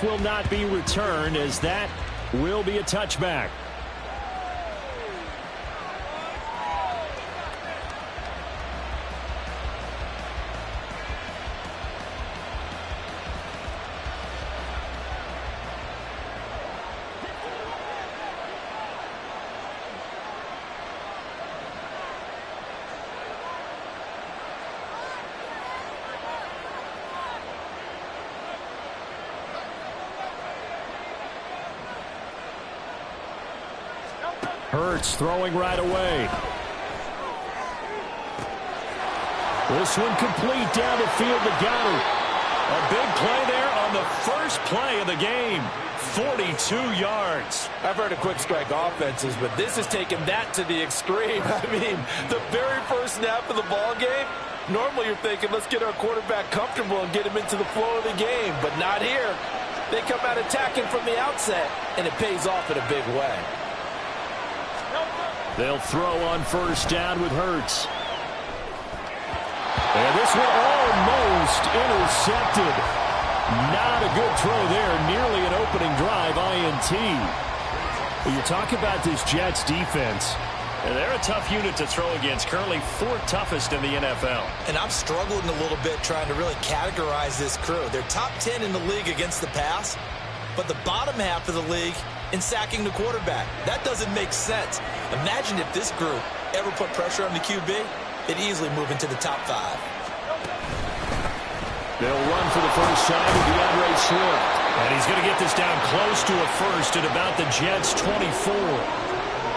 will not be returned, as that will be a touchback. Hurts throwing right away. This one complete down the field to Goddard. A big play there on the first play of the game. 42 yards. I've heard of quick strike offenses, but this is taking that to the extreme. I mean, the very first snap of the ball game, normally you're thinking, let's get our quarterback comfortable and get him into the flow of the game, but not here. They come out attacking from the outset, and it pays off in a big way. They'll throw on first down with Hurts. And this one almost intercepted. Not a good throw there. Nearly an opening drive INT. Well, you talk about this Jets defense. And they're a tough unit to throw against. Currently fourth toughest in the NFL. And I'm struggling a little bit trying to really categorize this crew. They're top 10 in the league against the pass, but the bottom half of the league in sacking the quarterback. That doesn't make sense. Imagine if this group ever put pressure on the QB, they'd easily move into the top 5. They'll run for the first time with DeAndre Swift. And he's going to get this down close to a first at about the Jets' 24.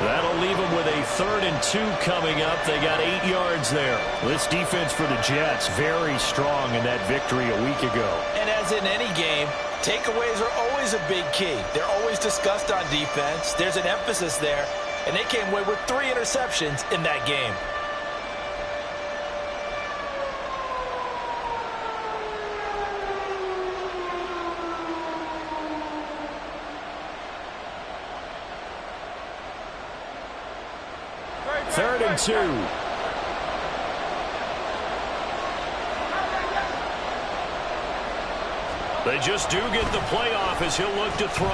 That'll leave them with a 3rd and 2 coming up. They got 8 yards there. This defense for the Jets, very strong in that victory a week ago. And as in any game, takeaways are always a big key. They're always discussed on defense. There's an emphasis there. And they came away with 3 interceptions in that game. Third and 2. They just do get the playoff as he'll look to throw.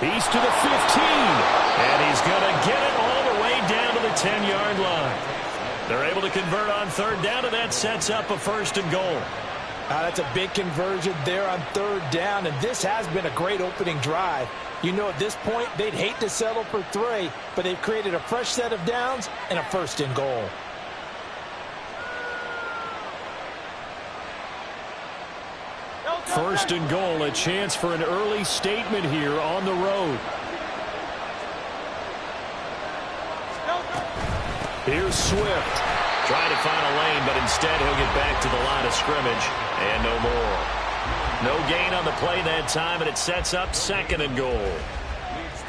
He's to the 15. And he's going to get it all the way down to the 10-yard line. They're able to convert on third down, and that sets up a 1st and goal. That's a big conversion there on third down, and this has been a great opening drive. You know, at this point, they'd hate to settle for 3, but they've created a fresh set of downs and a 1st and goal. First and goal, a chance for an early statement here on the road. Here's Swift. Trying to find a lane, but instead he'll get back to the line of scrimmage. And no more. No gain on the play that time, and it sets up 2nd and goal.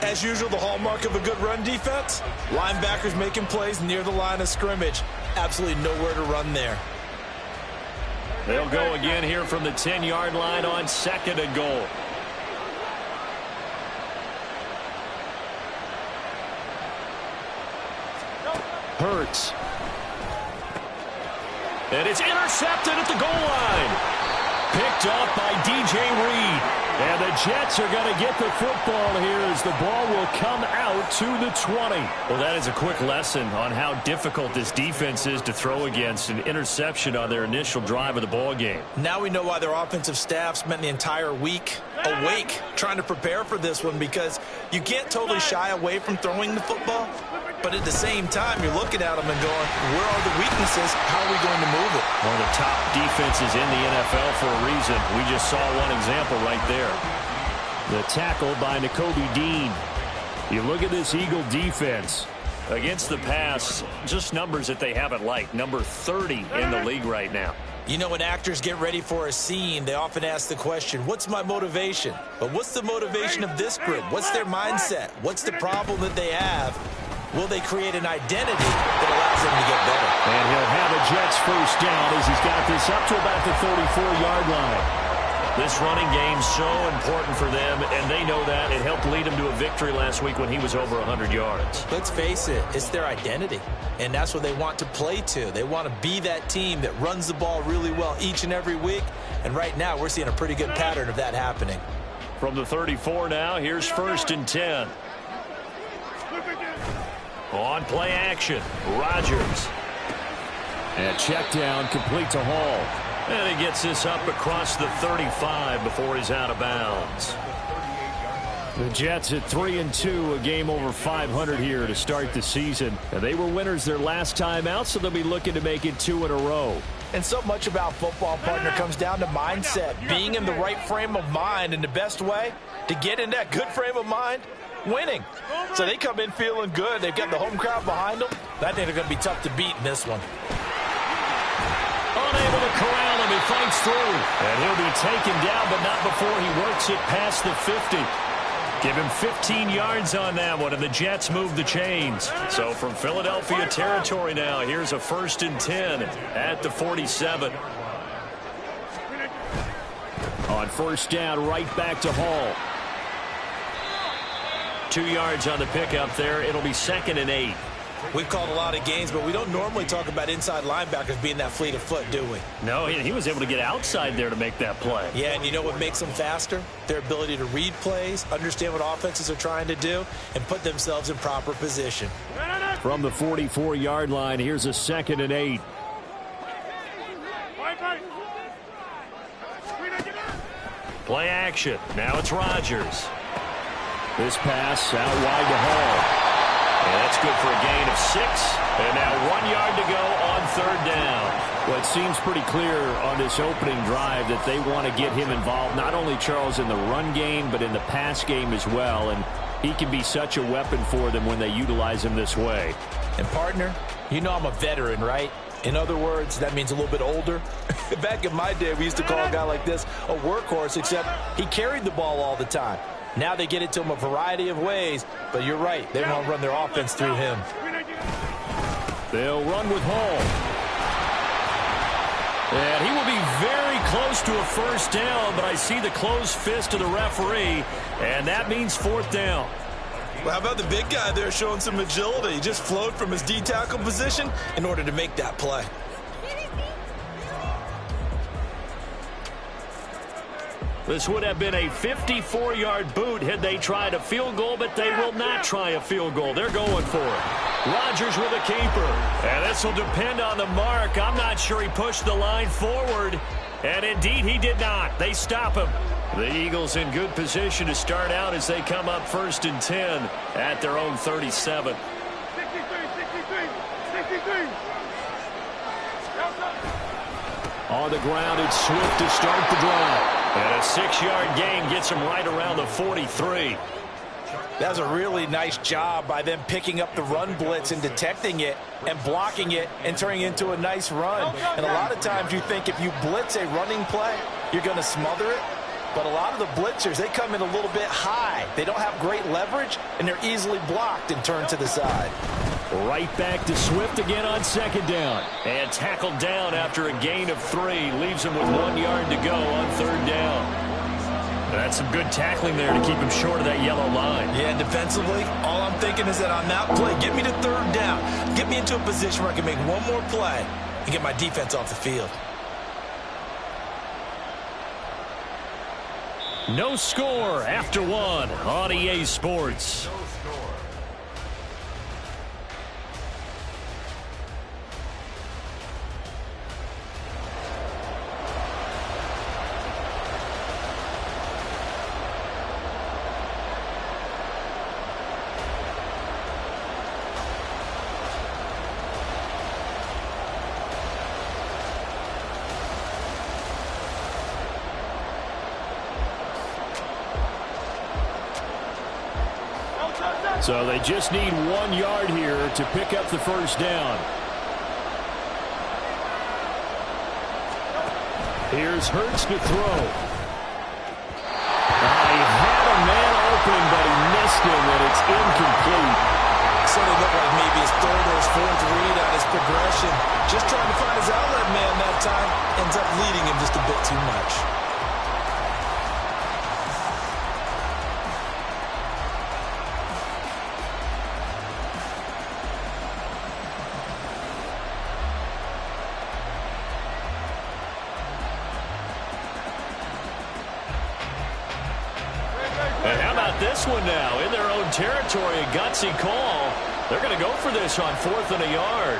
As usual, the hallmark of a good run defense, linebackers making plays near the line of scrimmage. Absolutely nowhere to run there. They'll go again here from the 10-yard line on 2nd and goal. Hurts. And it's intercepted at the goal line. Picked off by DJ Reed. And the Jets are going to get the football here as the ball will come out to the 20. Well, that is a quick lesson on how difficult this defense is to throw against. An interception on their initial drive of the ball game. Now we know why their offensive staff spent the entire week awake trying to prepare for this one, because you can't totally shy away from throwing the football. But at the same time, you're looking at them and going, where are the weaknesses? How are we going to move it? One of the top defenses in the NFL for a reason. We just saw one example right there. The tackle by Nakobe Dean. You look at this Eagle defense. Against the pass, just numbers that they haven't liked. Number 30 in the league right now. You know, when actors get ready for a scene, they often ask the question, what's my motivation? But what's the motivation of this group? What's their mindset? What's the problem that they have? Will they create an identity that allows them to get better? And he'll have a Jets first down as he's got this up to about the 34-yard line. This running game's so important for them, and they know that. It helped lead them to a victory last week when he was over 100 yards. Let's face it, it's their identity, and that's what they want to play to. They want to be that team that runs the ball really well each and every week, and right now we're seeing a pretty good pattern of that happening. From the 34 now, here's 1st and 10. On play action, Rodgers. And check down, complete to Hall. And he gets this up across the 35 before he's out of bounds. The Jets at 3-2, a game over 500 here to start the season. And they were winners their last time out, so they'll be looking to make it 2 in a row. And so much about football, partner, comes down to mindset. Being in the right frame of mind, and the best way to get in that good frame of mind, winning. So they come in feeling good. They've got the home crowd behind them. I think they're going to be tough to beat in this one. Unable to corral him, he fights through. And he'll be taken down, but not before he works it past the 50. Give him 15 yards on that one, and the Jets move the chains. So from Philadelphia territory now, here's a 1st and 10 at the 47. On 1st down, right back to Hall. 2 yards on the pickup there. It'll be 2nd and 8. We've called a lot of games, but we don't normally talk about inside linebackers being that fleet of foot, do we? No, he was able to get outside there to make that play. Yeah, and you know what makes them faster? Their ability to read plays, understand what offenses are trying to do, and put themselves in proper position. From the 44-yard line, here's a 2nd and 8. Play action. Now it's Rodgers. This pass out wide to Hall. And that's good for a gain of 6. And now 1 yard to go on 3rd down. Well, it seems pretty clear on this opening drive that they want to get him involved, not only, Charles, in the run game, but in the pass game as well. And he can be such a weapon for them when they utilize him this way. And, partner, you know I'm a veteran, right? In other words, that means a little bit older. Back in my day, we used to call a guy like this a workhorse, except he carried the ball all the time. Now they get it to him a variety of ways, but you're right. They want to run their offense through him. They'll run with Hall. And he will be very close to a 1st down, but I see the closed fist of the referee, and that means 4th down. Well, how about the big guy there showing some agility? He just flowed from his D-tackle position in order to make that play. This would have been a 54-yard boot had they tried a field goal, but they will not try a field goal. They're going for it. Rodgers with a keeper. And this will depend on the mark. I'm not sure he pushed the line forward. And indeed, he did not. They stop him. The Eagles in good position to start out as they come up 1st and 10 at their own 37. 63. On the ground, it's Swift to start the drive. And a 6-yard gain gets him right around the 43. That was a really nice job by them picking up the run blitz and detecting it and blocking it and turning it into a nice run. And a lot of times you think if you blitz a running play, you're going to smother it. But a lot of the blitzers, they come in a little bit high. They don't have great leverage, and they're easily blocked and turned to the side. Right back to Swift again on 2nd down. And tackled down after a gain of 3. Leaves him with 1 yard to go on 3rd down. That's some good tackling there to keep him short of that yellow line. Yeah, and defensively, all I'm thinking is that on that play, get me to 3rd down. Get me into a position where I can make one more play and get my defense off the field. No score after 1 on EA Sports. So they just need 1 yard here to pick up the 1st down. Here's Hurts to throw. He had a man open, but he missed him, and it's incomplete. Certainly looked like maybe his 3rd or his 4th read on his progression. Just trying to find his outlet man that time. Ends up leading him just a bit too much. about this one now? In their own territory, a gutsy call. They're going to go for this on 4th and a yard.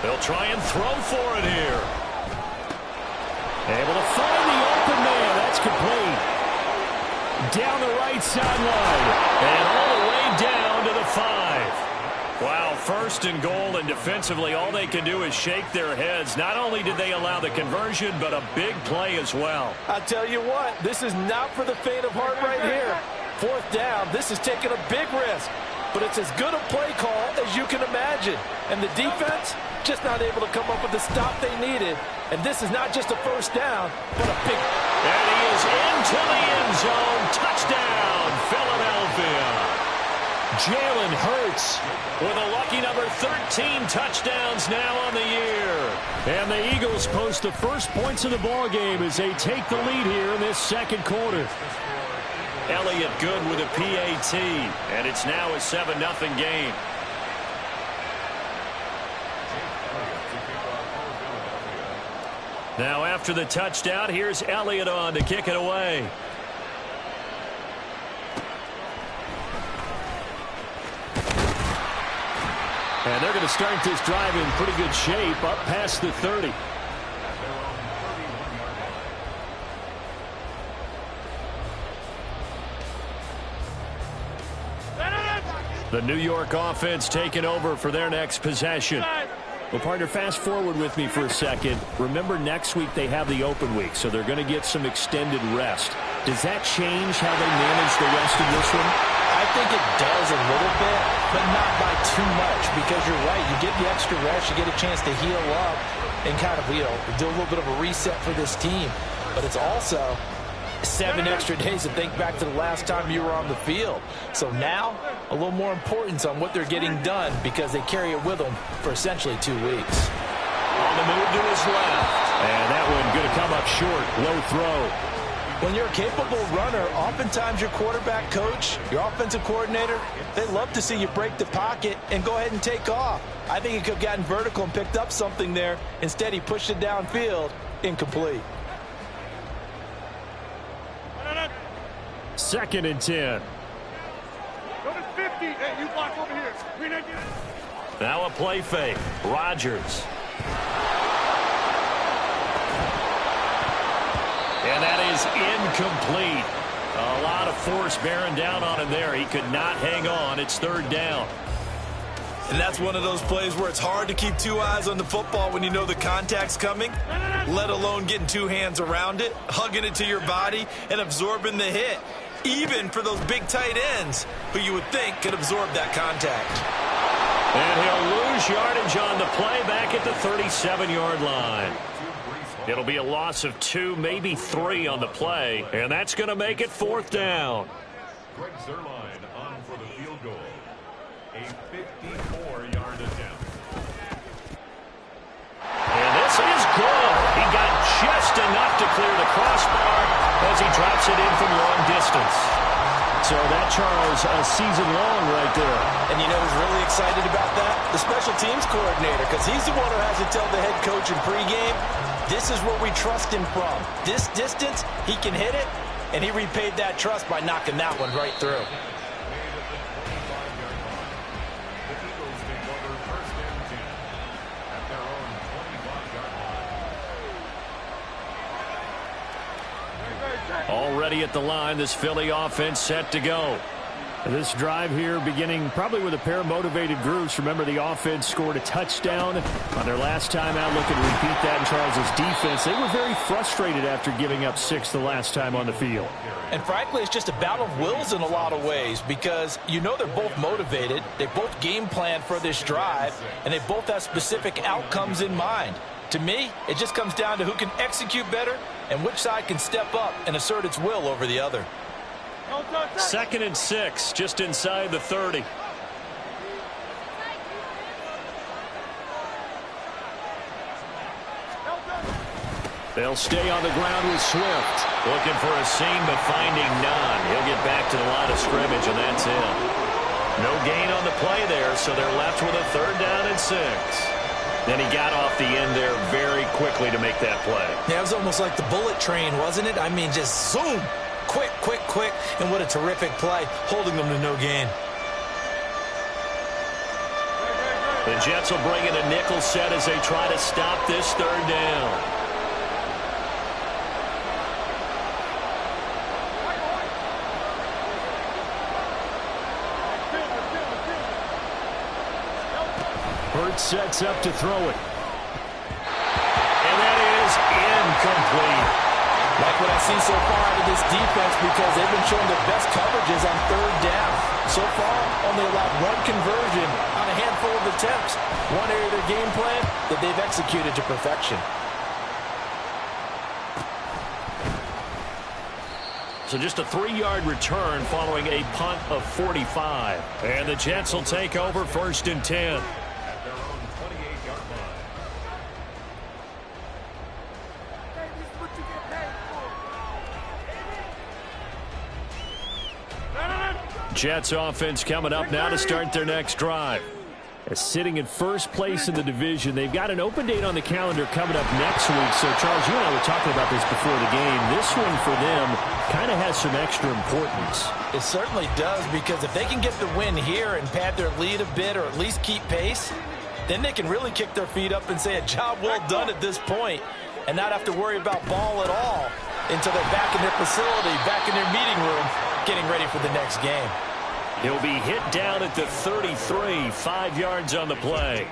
They'll try and throw for it here. Able to find the open man. That's complete. Down the right sideline. And all the way down to the 5. Wow, 1st and goal, and defensively all they can do is shake their heads. Not only did they allow the conversion, but a big play as well. I'll tell you what, this is not for the faint of heart right here. 4th down, this is taking a big risk. But it's as good a play call as you can imagine. And the defense just not able to come up with the stop they needed. And this is not just a 1st down, but a big... And he is into the end zone. Touchdown, Philadelphia. Jalen Hurts with a lucky number 13 touchdowns now on the year. And the Eagles post the first points of the ball game as they take the lead here in this 2nd quarter. Elliott good with a PAT, and it's now a 7-0 game. Now after the touchdown, here's Elliott on to kick it away. And they're going to start this drive in pretty good shape up past the 30. The New York offense taking over for their next possession. Well, partner, fast forward with me for a second. Remember, next week they have the open week, so they're going to get some extended rest. Does that change how they manage the rest of this one? I think it does a little bit, but not by too much, because you're right. You get the extra rest, you get a chance to heal up and kind of, do a little bit of a reset for this team. But it's also 7 extra days to think back to the last time you were on the field. So now, a little more importance on what they're getting done because they carry it with them for essentially 2 weeks. On the move to his left. And that one going to come up short. Low throw. When you're a capable runner, oftentimes your quarterback coach, your offensive coordinator, they love to see you break the pocket and go ahead and take off. I think he could have gotten vertical and picked up something there. Instead, he pushed it downfield. Incomplete. 2nd and 10. Go to 50. Hey, you block over here. Now a play fake. Rodgers. And that is incomplete. A lot of force bearing down on him there. He could not hang on. It's 3rd down. And that's one of those plays where it's hard to keep 2 eyes on the football when you know the contact's coming, let alone getting 2 hands around it, hugging it to your body, and absorbing the hit. Even for those big tight ends who you would think could absorb that contact. And he'll lose yardage on the play back at the 37-yard line. It'll be a loss of 2, maybe 3 on the play, and that's going to make it 4th down. Greg Zuerlein on for the field goal. A 54-yard attempt. And this is good. He got just enough to clear the crossbar as he drops it in from long distance. So that, Charles, a season long right there. And you know who's really excited about that? The special teams coordinator, because he's the one who has to tell the head coach in pregame, this is where we trust him from. This distance, he can hit it, and he repaid that trust by knocking that one right through. Already at the line, this Philly offense set to go. This drive here beginning probably with a pair of motivated groups. Remember, the offense scored a touchdown on their last time out. Looking to repeat that in Charles's defense. They were very frustrated after giving up 6 the last time on the field. And frankly, it's just a battle of wills in a lot of ways because you know they're both motivated. They both game plan for this drive, and they both have specific outcomes in mind. To me, it just comes down to who can execute better and which side can step up and assert its will over the other. 2nd and 6, just inside the 30. They'll stay on the ground with Swift. Looking for a seam, but finding none. He'll get back to the line of scrimmage, and that's it. No gain on the play there, so they're left with a 3rd down and 6. And he got off the end there very quickly to make that play. Yeah, it was almost like the bullet train, wasn't it? I mean, just zoom. Quick, quick, quick. And what a terrific play, holding them to no gain. The Jets will bring in a nickel set as they try to stop this third down. Hurts sets up to throw it. And that is incomplete. Like what I see so far out of this defense, because they've been showing their best coverages on third down. So far, only allowed one conversion on a handful of attempts. One area of their game plan that they've executed to perfection. So just a 3-yard return following a punt of 45. And the Jets will take over 1st and 10. Jets offense coming up now to start their next drive. Sitting in first place in the division. They've got an open date on the calendar coming up next week. So, Charles, you and I were talking about this before the game. This one for them kind of has some extra importance. It certainly does, because if they can get the win here and pad their lead a bit or at least keep pace, then they can really kick their feet up and say a job well done at this point and not have to worry about ball at all until they're back in their facility, back in their meeting room, getting ready for the next game. He'll be hit down at the 33, 5 yards on the play.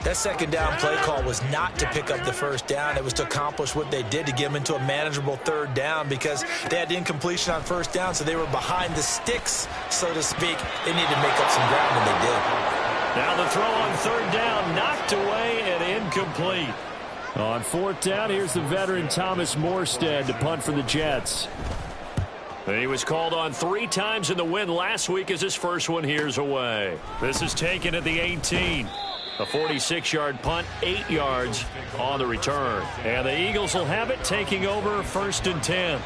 That second down play call was not to pick up the first down. It was to accomplish what they did, to get them into a manageable third down, because they had the incompletion on first down, so they were behind the sticks, so to speak. They needed to make up some ground, and they did. Now the throw on third down, knocked away and incomplete. On 4th down, here's the veteran Thomas Morstead to punt for the Jets. He was called on 3 times in the win last week as his first one here's away. This is taken at the 18. A 46-yard punt, 8 yards on the return. And the Eagles will have it, taking over 1st and 10.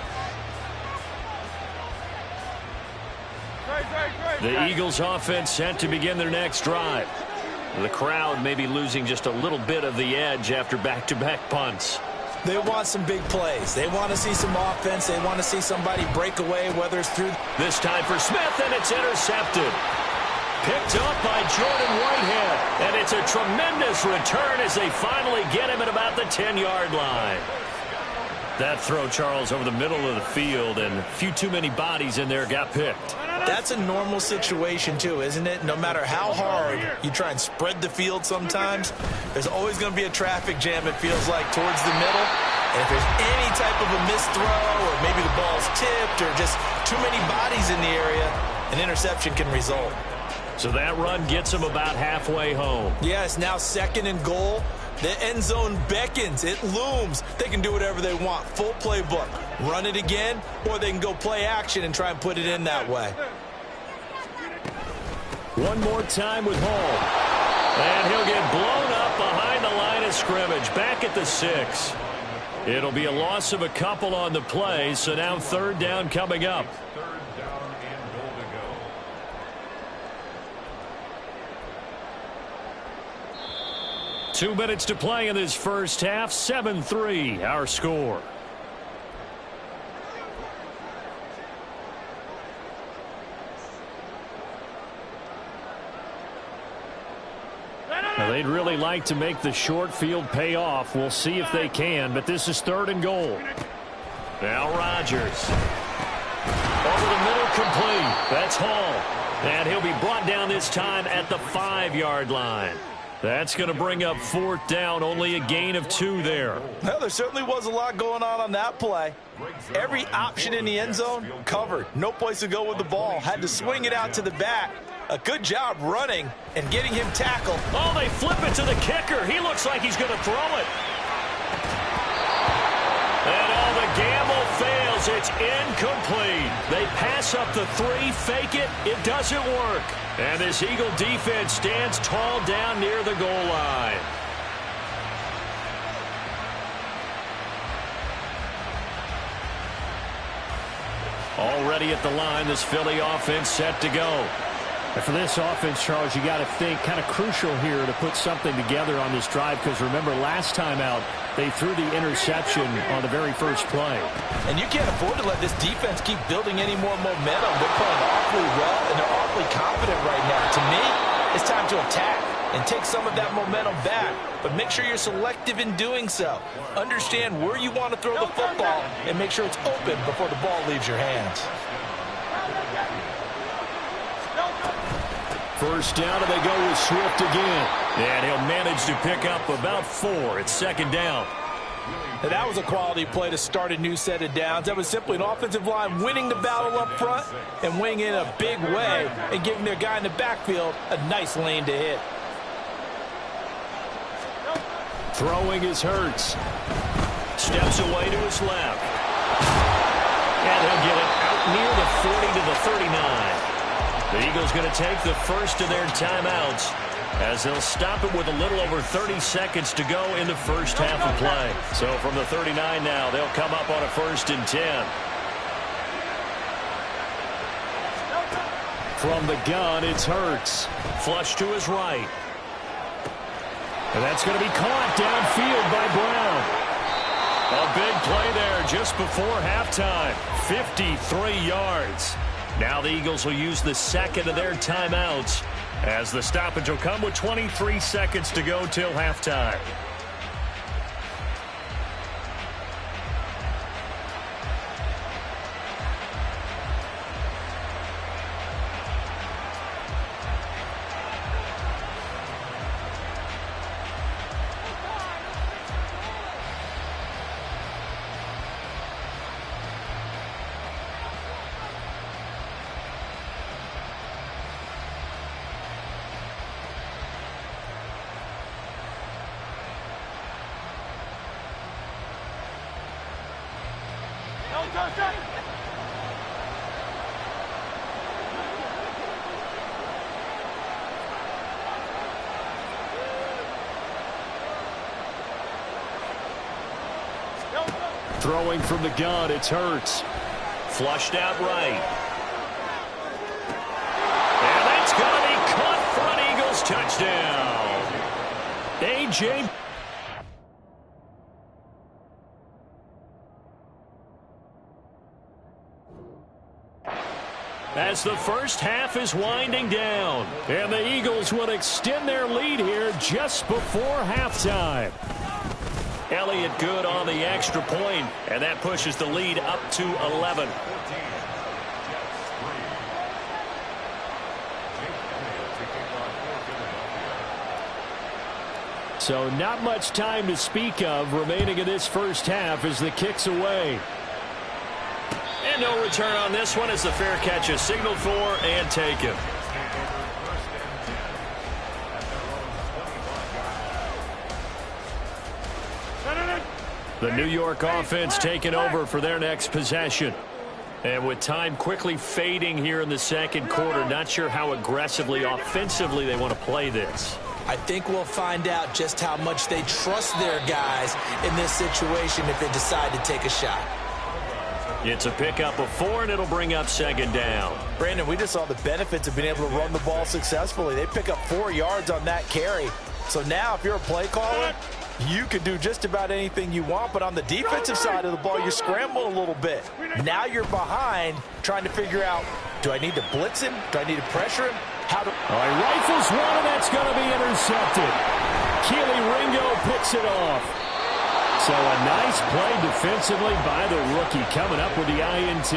The Eagles offense set to begin their next drive. The crowd may be losing just a little bit of the edge after back-to-back punts. They want some big plays. They want to see some offense. They want to see somebody break away, whether it's through. This time for Smith, and it's intercepted. Picked up by Jordan Whitehead. And it's a tremendous return as they finally get him at about the 10-yard line. That throw, Charles, over the middle of the field, and a few too many bodies in there got picked. That's a normal situation, too, isn't it? No matter how hard you try and spread the field sometimes, there's always going to be a traffic jam, it feels like, towards the middle. And if there's any type of a missed throw, or maybe the ball's tipped, or just too many bodies in the area, an interception can result. So that run gets them about halfway home. Yeah, it's now 2nd and goal. The end zone beckons. It looms. They can do whatever they want. Full playbook. Run it again, or they can go play action and try and put it in that way. One more time with Hall. And he'll get blown up behind the line of scrimmage. Back at the 6. It'll be a loss of a couple on the play, so now 3rd down coming up. 3rd down and goal to go. 2 minutes to play in this first half. 7-3 our score. Now they'd really like to make the short field pay off. We'll see if they can, but this is 3rd and goal. Now Rodgers. Over the middle, complete. That's Hall. And he'll be brought down this time at the 5-yard line. That's going to bring up 4th down, only a gain of 2 there. Well, there certainly was a lot going on that play. Every option in the end zone covered. No place to go with the ball. Had to swing it out to the back. A good job running and getting him tackled. Oh, they flip it to the kicker. He looks like he's going to throw it. And the gamble fails. It's incomplete. They pass up the 3, fake it. It doesn't work. And this Eagle defense stands tall down near the goal line. Already at the line, this Philly offense set to go. And for this offense, Charles, you got to think kind of crucial here to put something together on this drive, because remember last time out they threw the interception on the very first play. And you can't afford to let this defense keep building any more momentum. They're playing awfully well, and they're awfully confident right now. To me, it's time to attack and take some of that momentum back, but make sure you're selective in doing so. Understand where you want to throw the football and make sure it's open before the ball leaves your hands. First down, and they go with Swift again. And he'll manage to pick up about 4. It's second down. And that was a quality play to start a new set of downs. That was simply an offensive line winning the battle up front and winning in a big way and giving their guy in the backfield a nice lane to hit. Throwing is Hurts. Steps away to his left. And he'll get it out near the 40 to the 39. The Eagles going to take the first of their timeouts as they'll stop it with a little over 30 seconds to go in the first half of play. So from the 39 now, they'll come up on a 1st and 10. From the gun, it's Hurts. Flush to his right. And that's going to be caught downfield by Brown. A big play there just before halftime. 53 yards. Now the Eagles will use the second of their timeouts as the stoppage will come with 23 seconds to go till halftime. Throwing from the gun, it's Hurts. Flushed out right. And that's going to be caught for an Eagles touchdown. A.J. As the first half is winding down, and the Eagles will extend their lead here just before halftime. Elliott good on the extra point, and that pushes the lead up to 11. So not much time to speak of remaining in this first half as the kick's away. And no return on this one as the fair catch is signaled for and taken. The New York offense taking over for their next possession. And with time quickly fading here in the second quarter, not sure how aggressively, offensively they want to play this. I think we'll find out just how much they trust their guys in this situation if they decide to take a shot. It's a pickup of 4, and it'll bring up second down. Brandon, we just saw the benefits of being able to run the ball successfully. They pick up 4 yards on that carry. So now if you're a play caller, you can do just about anything you want, but on the defensive side of the ball, you scramble a little bit. Now you're behind trying to figure out, do I need to blitz him? Do I need to pressure him? How do he rifles one, and that's going to be intercepted. Keely Ringo picks it off. So a nice play defensively by the rookie coming up with the INT.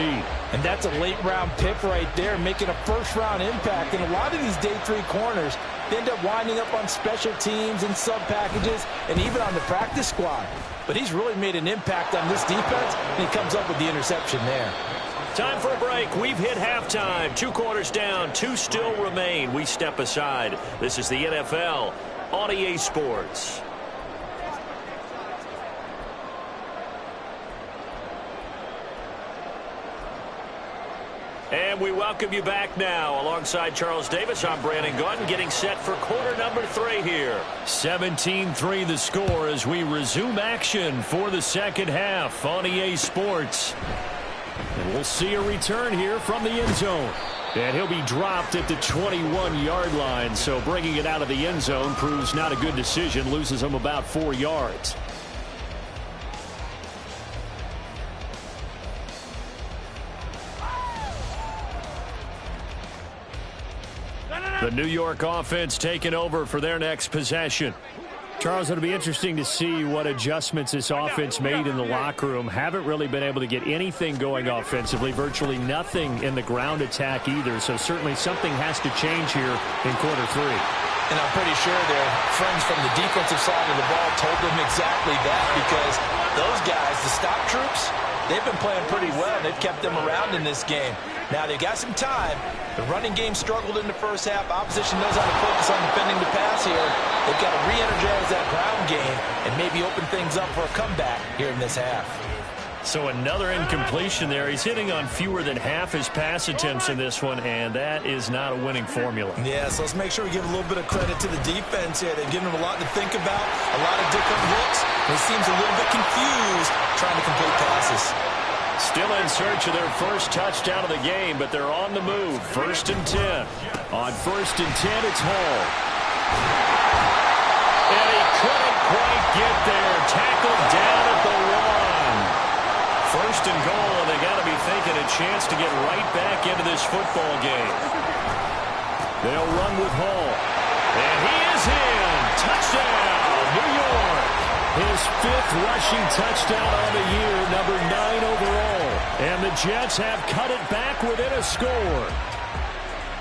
And that's a late-round pick right there, making a first-round impact. And a lot of these day 3 corners, they end up winding up on special teams and sub-packages and even on the practice squad. But he's really made an impact on this defense, and he comes up with the interception there. Time for a break. We've hit halftime. 2 quarters down, 2 still remain. We step aside. This is the NFL on EA Sports. And we welcome you back now. Alongside Charles Davis, I'm Brandon Gaudin, getting set for quarter number 3 here. 17-3 the score as we resume action for the second half on EA Sports. And we'll see a return here from the end zone. And he'll be dropped at the 21-yard line. So bringing it out of the end zone proves not a good decision. Loses him about 4 yards. The New York offense taking over for their next possession. Charles, it'll be interesting to see what adjustments this offense made in the locker room. Haven't really been able to get anything going offensively, virtually nothing in the ground attack either. So certainly something has to change here in quarter 3. And I'm pretty sure their friends from the defensive side of the ball told them exactly that, because those guys, the stop troops, they've been playing pretty well. They've kept them around in this game. Now they've got some time. The running game struggled in the first half. Opposition knows how to focus on defending the pass here. They've got to re-energize that ground game and maybe open things up for a comeback here in this half. So another incompletion there. He's hitting on fewer than half his pass attempts in this one, and that is not a winning formula. Yeah, so let's make sure we give a little bit of credit to the defense here. They've given him a lot to think about, a lot of different looks. He seems a little bit confused trying to complete passes. Still in search of their first touchdown of the game, but they're on the move. 1st and 10. On 1st and 10, it's Hall. And he couldn't quite get there. Tackled down at the 1. 1st and goal, and they got to be thinking a chance to get right back into this football game. They'll run with Hall. And he is in. Touchdown, New York. His 5th rushing touchdown on the year, number 9 overall. And the Jets have cut it back within a score.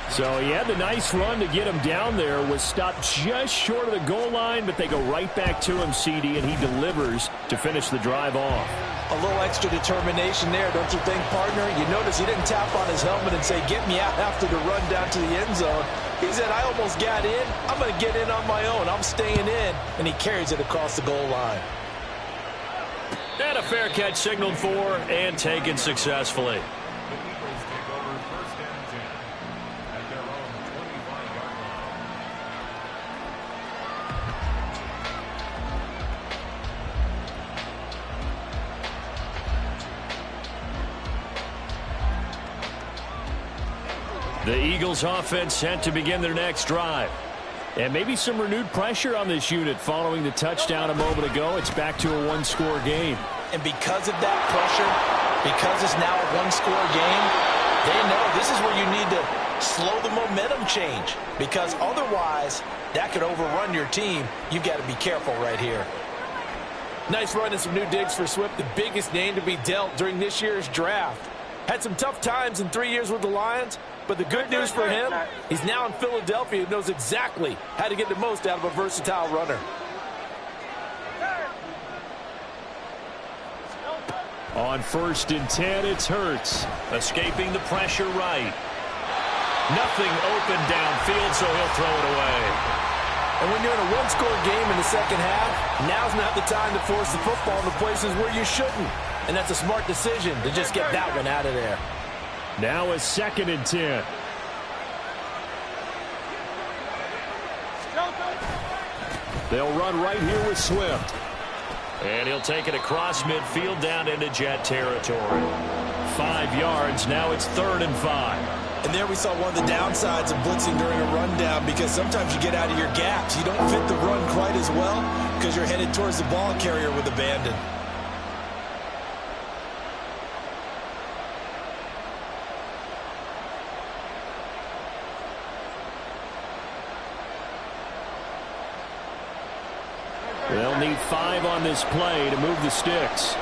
So he had the nice run to get him down there, was stopped just short of the goal line, but they go right back to him, CD, and he delivers to finish the drive off. A little extra determination there, don't you think, partner? You notice he didn't tap on his helmet and say, get me out after the run down to the end zone. He said, I almost got in. I'm going to get in on my own. I'm staying in. And he carries it across the goal line. And a fair catch signaled for and taken successfully. The Eagles take over 1st and 10 at their own 25-yard line. The Eagles offense set to begin their next drive. And maybe some renewed pressure on this unit following the touchdown a moment ago. It's back to a one-score game. And because of that pressure, because it's now a one-score game, they know this is where you need to slow the momentum change, because otherwise that could overrun your team. You've got to be careful right here. Nice run and some new digs for Swift, the biggest name to be dealt during this year's draft. Had some tough times in 3 years with the Lions, but the good news for him, he's now in Philadelphia and knows exactly how to get the most out of a versatile runner. On 1st and 10, it's Hurts. Escaping the pressure right. Nothing open downfield, so he'll throw it away. And when you're in a one-score game in the second half, now's not the time to force the football in the places where you shouldn't. And that's a smart decision to just get that one out of there. Now a 2nd and 10. They'll run right here with Swift. And he'll take it across midfield down into Jet territory. 5 yards. Now it's 3rd and 5. And there we saw one of the downsides of blitzing during a rundown, because sometimes you get out of your gaps. You don't fit the run quite as well because you're headed towards the ball carrier with abandon. They'll need 5 on this play to move the sticks.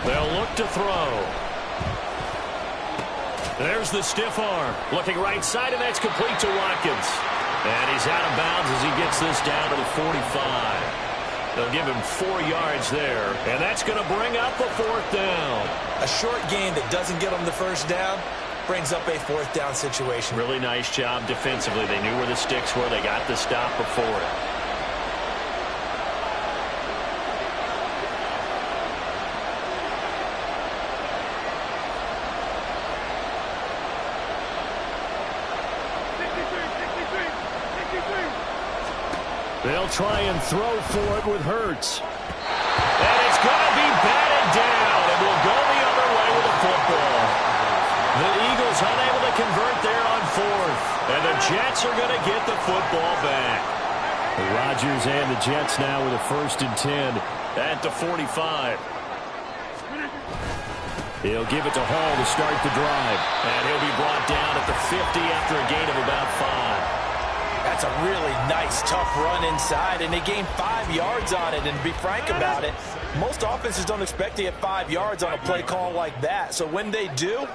They'll look to throw. There's the stiff arm. Looking right side, and that's complete to Watkins. And he's out of bounds as he gets this down to the 45. They'll give him 4 yards there, and that's going to bring up a 4th down. A short gain that doesn't get them the first down brings up a 4th down situation. Really nice job defensively. They knew where the sticks were. They got the stop before it. They'll try and throw for it with Hurts. And it's going to be batted down, and will go the other way with the football. The Eagles unable to convert there on fourth, and the Jets are going to get the football back. The Rodgers and the Jets now with a 1st and 10 at the 45. He'll give it to Hall to start the drive, and he'll be brought down at the 50 after a gain of about 5. That's a really nice, tough run inside, and they gained 5 yards on it. And to be frank about it, most offenses don't expect to get 5 yards on a play call like that. So when they do,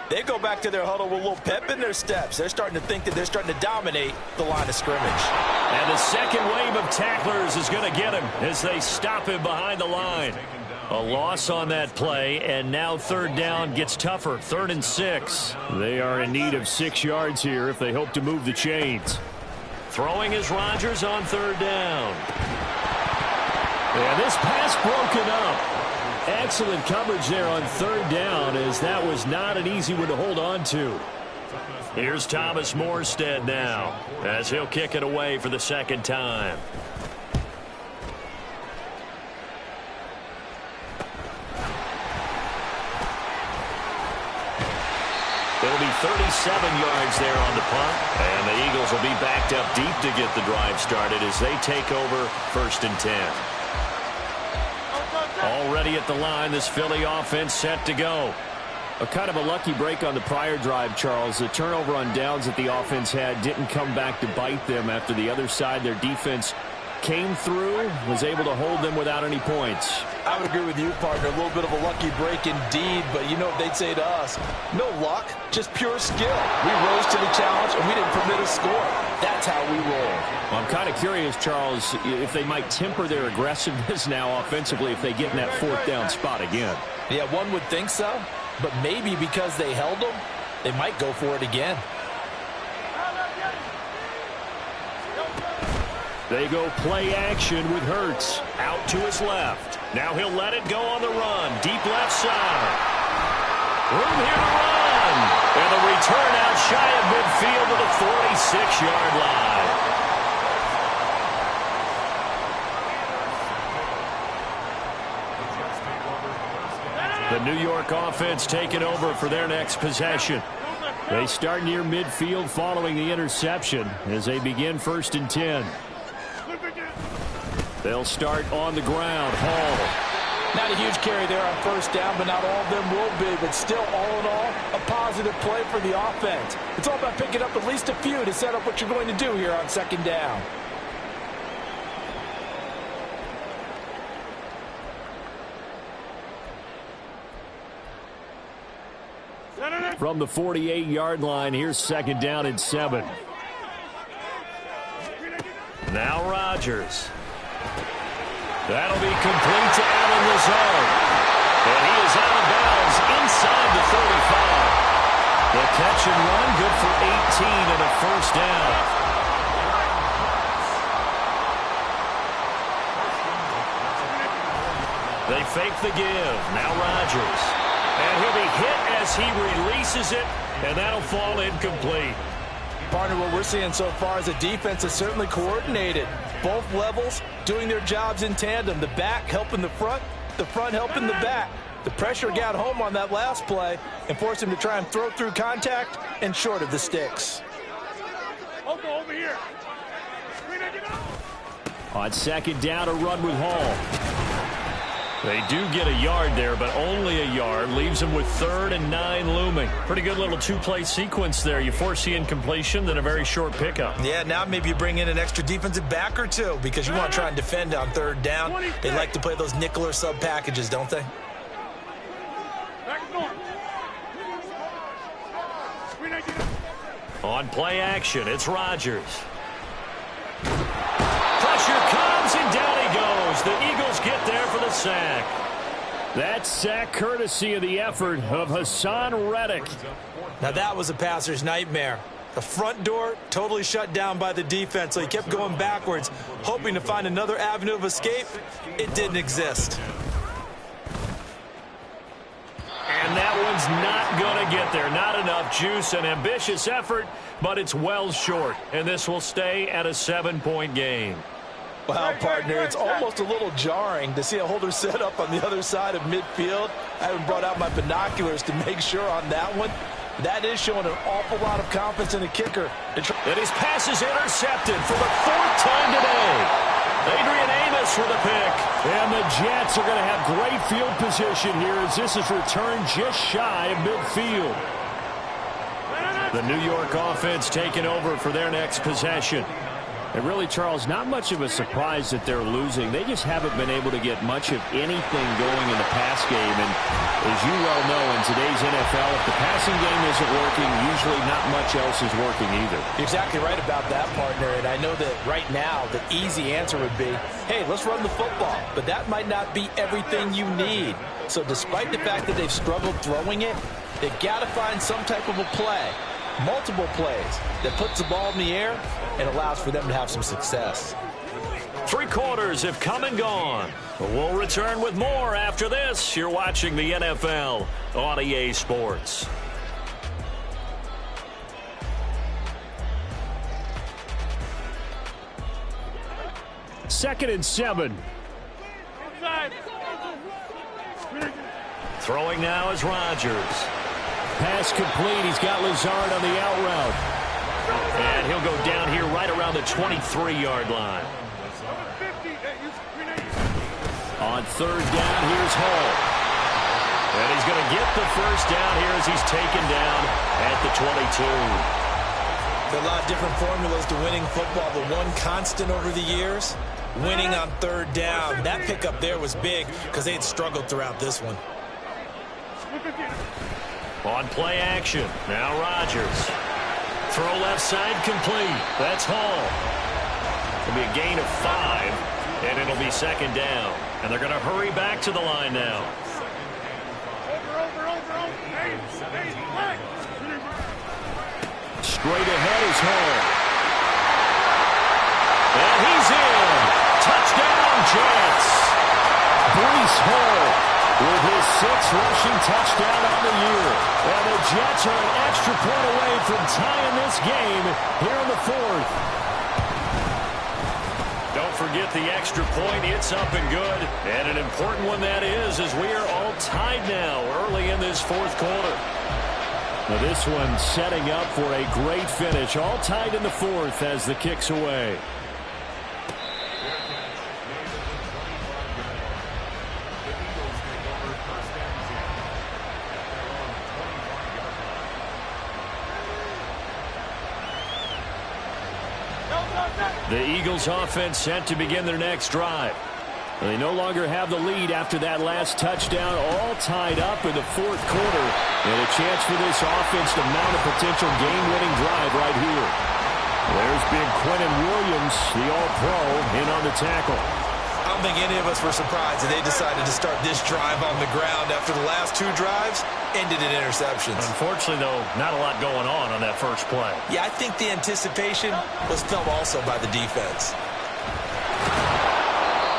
they go back to their huddle with a little pep in their steps. They're starting to think that they're starting to dominate the line of scrimmage. And the second wave of tacklers is going to get him as they stop him behind the line. A loss on that play, and now 3rd down gets tougher. 3rd and 6. They are in need of 6 yards here if they hope to move the chains. Throwing is Rodgers on 3rd down. And this pass broken up. Excellent coverage there on 3rd down, as that was not an easy one to hold on to. Here's Thomas Morstead now, as he'll kick it away for the 2nd time. It'll be 37 yards there on the punt, and the Eagles will be backed up deep to get the drive started as they take over 1st and 10. Already at the line, this Philly offense set to go. A kind of a lucky break on the prior drive, Charles. The turnover on downs that the offense had didn't come back to bite them after the other side. Their defense came through, was able to hold them without any points. I would agree with you, partner. A little bit of a lucky break indeed, but you know what they'd say to us? No luck, just pure skill. We rose to the challenge, and we didn't permit a score. That's how we roll. Well, I'm kind of curious, Charles, if they might temper their aggressiveness now offensively if they get in that 4th down spot again. Yeah, one would think so, but maybe because they held them, they might go for it again. They go play action with Hurts. Out to his left. Now he'll let it go on the run. Deep left side. Room here to run. And the return out shy of midfield to the 46-yard line. The New York offense taking over for their next possession. They start near midfield following the interception as they begin 1st and 10. They'll start on the ground. Hall. Not a huge carry there on 1st down, but not all of them will be. But still, all in all, a positive play for the offense. It's all about picking up at least a few to set up what you're going to do here on 2nd down. From the 48-yard line, here's 2nd down and 7. Now Rodgers. That'll be complete to Allen Lazard. And he is out of bounds inside the 35. The catch and run, good for 18 and a 1st down. They fake the give. Now Rodgers. And he'll be hit as he releases it, and that'll fall incomplete. Partner, what we're seeing so far is a defense that's certainly coordinated. Both levels doing their jobs in tandem. The back helping the front helping the back. The pressure got home on that last play and forced him to try and throw through contact and short of the sticks. Over here. On 2nd down, a run with Hall. They do get a yard there, but only a yard. Leaves them with 3rd and 9 looming. Pretty good little 2-play sequence there. You force the incompletion, then a very short pickup. Yeah, now maybe you bring in an extra defensive back or two because you want to try and defend on 3rd down. They like to play those nickel or sub packages, don't they? On play action, it's Rodgers. Pressure comes, and down he goes. The Eagles get there for the sack. That sack courtesy of the effort of Hassan Reddick. Now that was a passer's nightmare. The front door totally shut down by the defense, so he kept going backwards, hoping to find another avenue of escape. It didn't exist. And that one's not going to get there. Not enough juice. An ambitious effort, but it's well short. And this will stay at a 7-point game. Wow, partner, it's almost a little jarring to see a holder set up on the other side of midfield. I haven't brought out my binoculars to make sure on that one. That is showing an awful lot of confidence in the kicker. And his pass is intercepted for the 4th time today. Adrian Amos with a pick. And the Jets are going to have great field position here as this is returned just shy of midfield. The New York offense taking over for their next possession. And really, Charles, not much of a surprise that they're losing. They just haven't been able to get much of anything going in the pass game. And as you well know, in today's NFL, if the passing game isn't working, usually not much else is working either. You're exactly right about that, partner. And I know that right now the easy answer would be, hey, let's run the football. But that might not be everything you need. So despite the fact that they've struggled throwing it, they've got to find some type of a play, multiple plays, that puts the ball in the air and allows for them to have some success. 3 quarters have come and gone. We'll return with more after this. You're watching the NFL on EA Sports. Second and 7. Throwing now is Rodgers. Pass complete. He's got Lazard on the out route. And he'll go down here right around the 23-yard line. On 3rd down, here's Hall. And he's going to get the 1st down here as he's taken down at the 22. There are a lot of different formulas to winning football, but one constant over the years, winning on 3rd down. That pickup there was big because they had struggled throughout this one. On play action, now Rodgers. Throw left side complete. That's Hall. It'll be a gain of 5, and it'll be 2nd down. And they're going to hurry back to the line now. Straight ahead is Hall. And he's in. Touchdown, Jets. Breece Hall with his 6th rushing touchdown on the year. And the Jets are an extra point away from tying this game here in the 4th. Don't forget the extra point. It's up and good. And an important one that is, as we are all tied now early in this 4th quarter. Now this one setting up for a great finish. All tied in the 4th as the kick's away. The Eagles offense set to begin their next drive. They no longer have the lead after that last touchdown, all tied up in the 4th quarter. And a chance for this offense to mount a potential game-winning drive right here. There's big Quentin Williams, the All-Pro, in on the tackle. I don't think any of us were surprised that they decided to start this drive on the ground after the last 2 drives ended in interceptions. Unfortunately, though, not a lot going on that first play. Yeah, I think the anticipation was felt also by the defense.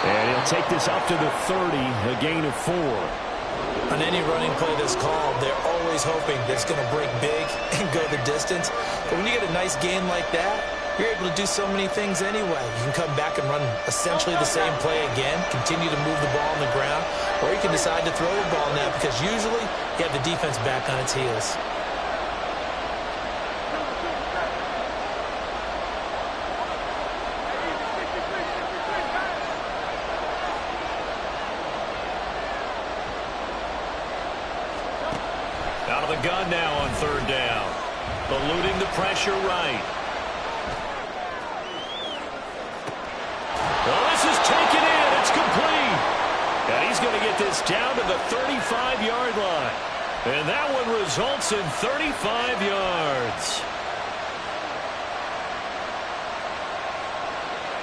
And he'll take this up to the 30, a gain of 4. On any running play that's called, they're always hoping that it's going to break big and go the distance. But when you get a nice gain like that, you're able to do so many things anyway. You can come back and run essentially the same play again, continue to move the ball on the ground, or you can decide to throw the ball now because usually you have the defense back on its heels. Out of the gun now on 3rd down. Eluding the pressure right. Well, this is taken in. It's complete. And he's going to get this down to the 35-yard line. And that one results in 35 yards.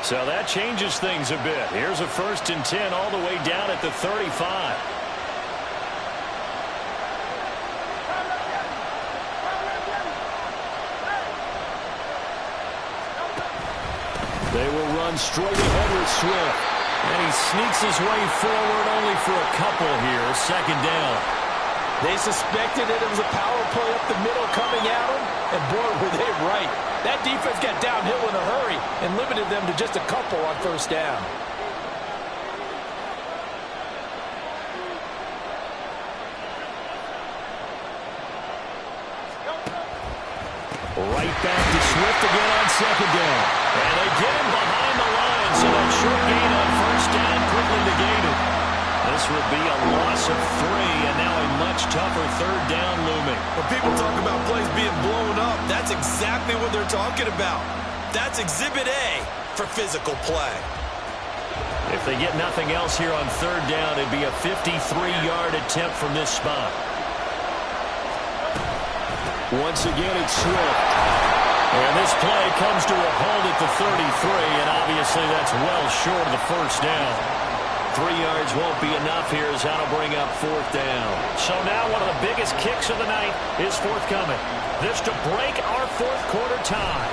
So that changes things a bit. Here's a 1st and 10 all the way down at the 35. They will run straight ahead with Swift. And he sneaks his way forward only for a couple here. 2nd down. They suspected it was a power play up the middle coming at them, and boy, were they right. That defense got downhill in a hurry and limited them to just a couple on first down. Right back to Swift again on second down. And they get him behind the line, so that short gain on first down quickly negated. This would be a loss of 3, and now a much tougher third down looming. When people talk about plays being blown up, that's exactly what they're talking about. That's Exhibit A for physical play. If they get nothing else here on third down, it'd be a 53-yard attempt from this spot. Once again, it's Swift. And this play comes to a halt at the 33, and obviously that's well short of the first down. 3 yards won't be enough here as that'll bring up fourth down. So now one of the biggest kicks of the night is forthcoming. This to break our fourth quarter tie.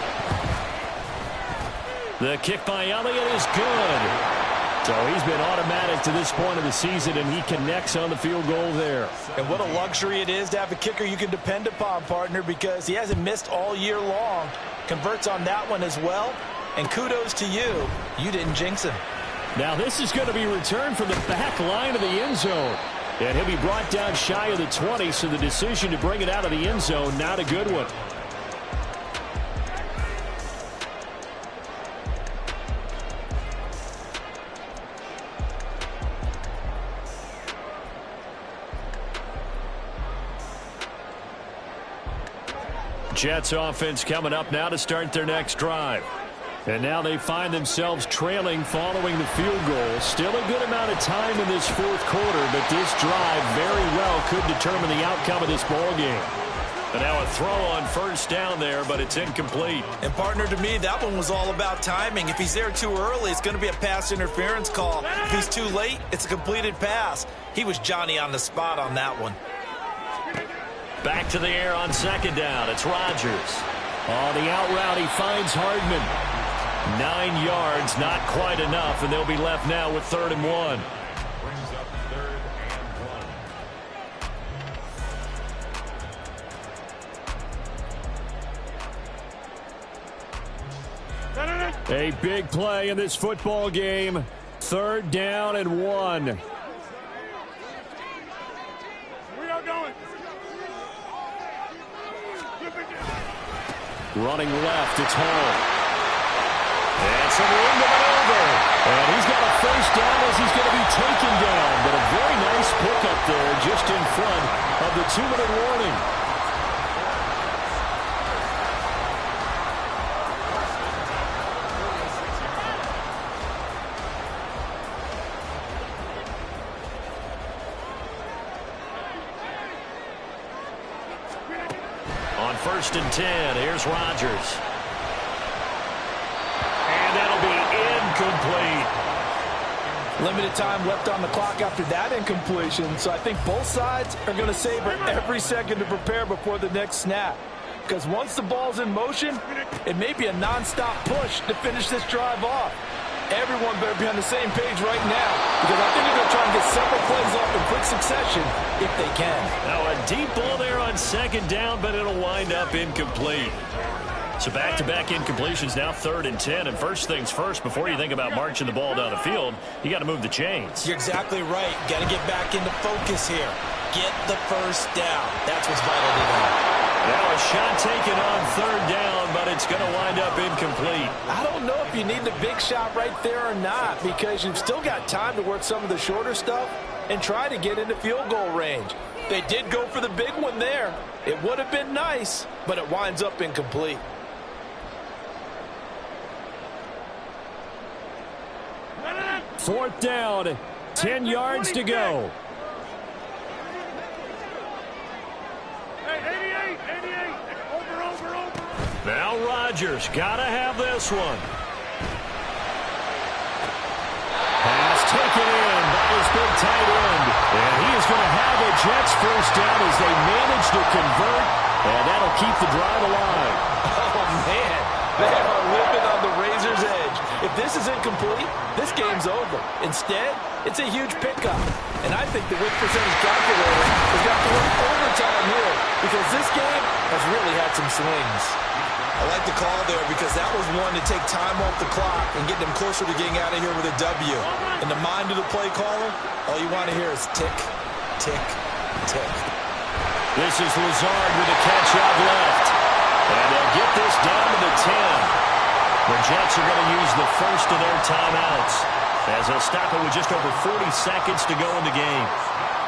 The kick by Elliott is good. So he's been automatic to this point of the season, and he connects on the field goal there. And what a luxury it is to have a kicker you can depend upon, partner, because he hasn't missed all year long. Converts on that one as well. And kudos to you. You didn't jinx him. Now this is going to be returned from the back line of the end zone. And he'll be brought down shy of the 20, so the decision to bring it out of the end zone, not a good one. Jets offense coming up now to start their next drive. And now they find themselves trailing following the field goal. Still a good amount of time in this fourth quarter, but this drive very well could determine the outcome of this ball game. And now a throw on first down there, but it's incomplete. And partner, to me, that one was all about timing. If he's there too early, it's going to be a pass interference call. If he's too late, it's a completed pass. He was Johnny on the spot on that one. Back to the air on second down. It's Rodgers. On the out route, he finds Hardman. 9 yards, not quite enough, and they'll be left now with 3rd and 1. Brings up 3rd and 1. A big play in this football game. 3rd down and 1. We are going. Running left, it's Hall. And some room to maneuver. And he's got a first down as he's going to be taken down. But a very nice pickup there just in front of the 2-minute warning. On 1st and 10, here's Rodgers. And that'll be incomplete. Limited time left on the clock after that incompletion, so I think both sides are going to savor every second to prepare before the next snap. Because once the ball's in motion, it may be a nonstop push to finish this drive off. Everyone better be on the same page right now, because I think they're going to try and get several plays off in quick succession if they can. Now a deep ball there on second down, but it'll wind up incomplete. So back-to-back incompletions, now 3rd and 10. And first things first, before you think about marching the ball down the field, you got to move the chains. You're exactly right. Got to get back into focus here. Get the first down. That's what's vital to them. Now a shot taken on 3rd down, but it's going to wind up incomplete. I don't know if you need the big shot right there or not, because you've still got time to work some of the shorter stuff and try to get into field goal range. They did go for the big one there. It would have been nice, but it winds up incomplete. Fourth down, 10 yards to go. Now Rodgers, gotta have this one. Pass taken in by his big tight end. And he is going to have a Jets first down as they manage to convert. And that'll keep the drive alive. Oh, man. They are living on the razor's edge. If this is incomplete, this game's over. Instead, it's a huge pickup. And I think the win percentage calculator has got to work overtime here because this game has really had some swings. I like the call there because that was one to take time off the clock and get them closer to getting out of here with a W. In the mind of the play caller, all you want to hear is tick, tick, tick. This is Lazard with a catch out left. And they'll get this down to the 10. The Jets are going to use the first of their timeouts as they'll stop it with just over 40 seconds to go in the game.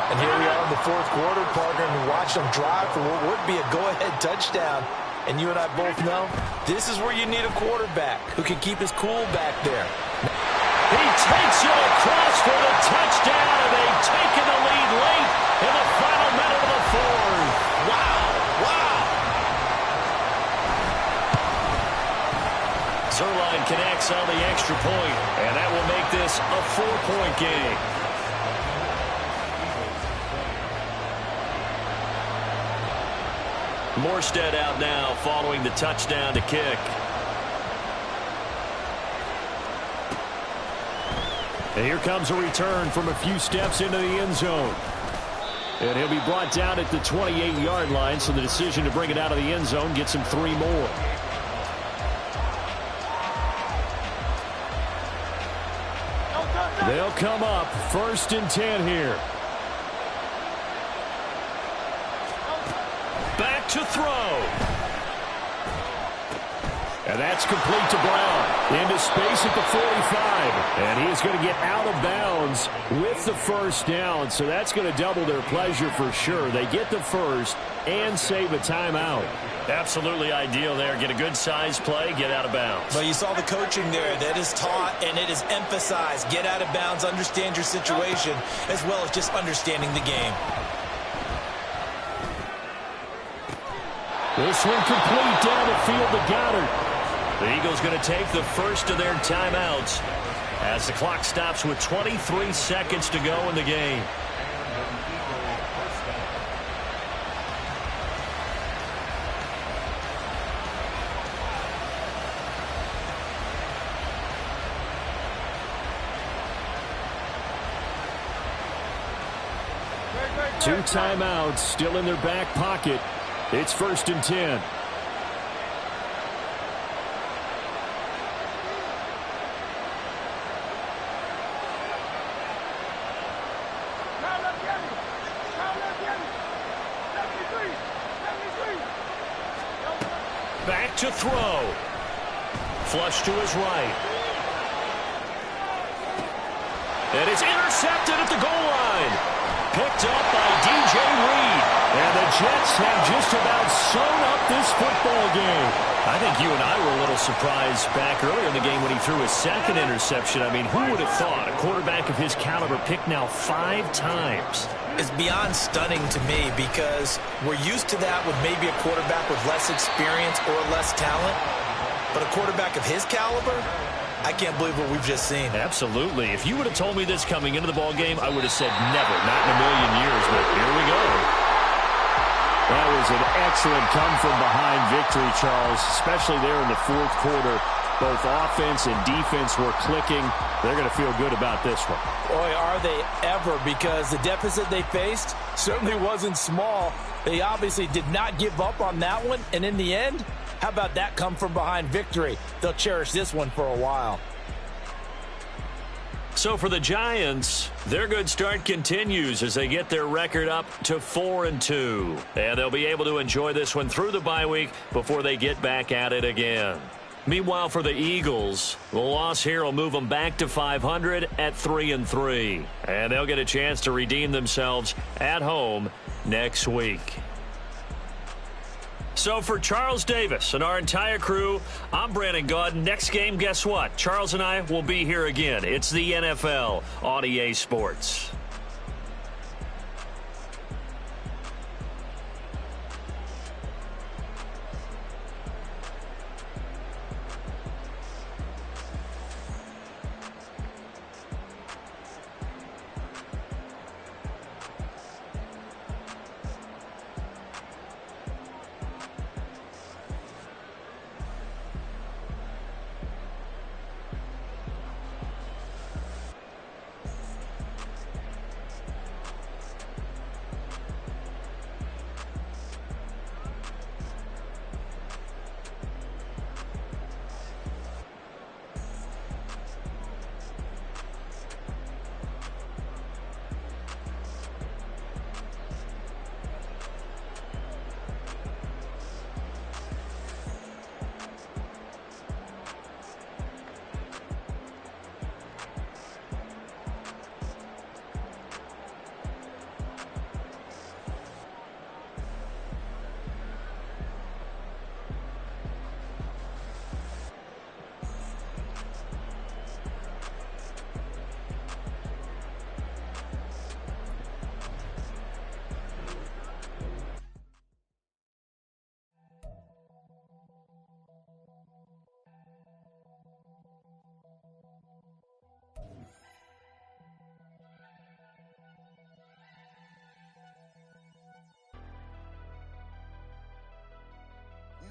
And here we are in the fourth quarter, partner, and watch them drive for what would be a go-ahead touchdown. And you and I both know this is where you need a quarterback who can keep his cool back there. He takes it across for the touchdown, and they've taken the lead late in the final minute of the fourth. Wow, wow. Zerline connects on the extra point, and that will make this a 4-point game. Morstead out now following the touchdown to kick. And here comes a return from a few steps into the end zone. And he'll be brought down at the 28-yard line, so the decision to bring it out of the end zone gets him 3 more. They'll come up 1st and 10 here. Back to throw. And that's complete to Brown. Into space at the 45. And he is going to get out of bounds with the first down. So that's going to double their pleasure for sure. They get the first and save a timeout. Absolutely ideal there. Get a good size play, get out of bounds. Well, you saw the coaching there. That is taught and it is emphasized. Get out of bounds, understand your situation, as well as just understanding the game. This one complete down the field to Goddard. The Eagles going to take the first of their timeouts as the clock stops with 23 seconds to go in the game. Two timeouts still in their back pocket. It's 1st and 10. Back to throw. Flush to his right. And it's intercepted at the goal line. Picked up by DJ Reed. And the Jets have just about sewn up this football game. I think you and I were a little surprised back earlier in the game when he threw his second interception. I mean, who would have thought a quarterback of his caliber picked now 5 times? It's beyond stunning to me because we're used to that with maybe a quarterback with less experience or less talent. But a quarterback of his caliber, I can't believe what we've just seen. Absolutely. If you would have told me this coming into the ball game, I would have said never, not in a million years. But here we go. That was an excellent come-from-behind victory, Charles, especially there in the fourth quarter. Both offense and defense were clicking. They're going to feel good about this one. Boy, are they ever, because the deficit they faced certainly wasn't small. They obviously did not give up on that one, and in the end, how about that come-from-behind victory? They'll cherish this one for a while. So for the Giants, their good start continues as they get their record up to 4-2. And they'll be able to enjoy this one through the bye week before they get back at it again. Meanwhile, for the Eagles, the loss here will move them back to 500 at 3-3. And they'll get a chance to redeem themselves at home next week. So for Charles Davis and our entire crew, I'm Brandon Gaudin. Next game, guess what? Charles and I will be here again. It's the NFL on EA Sports.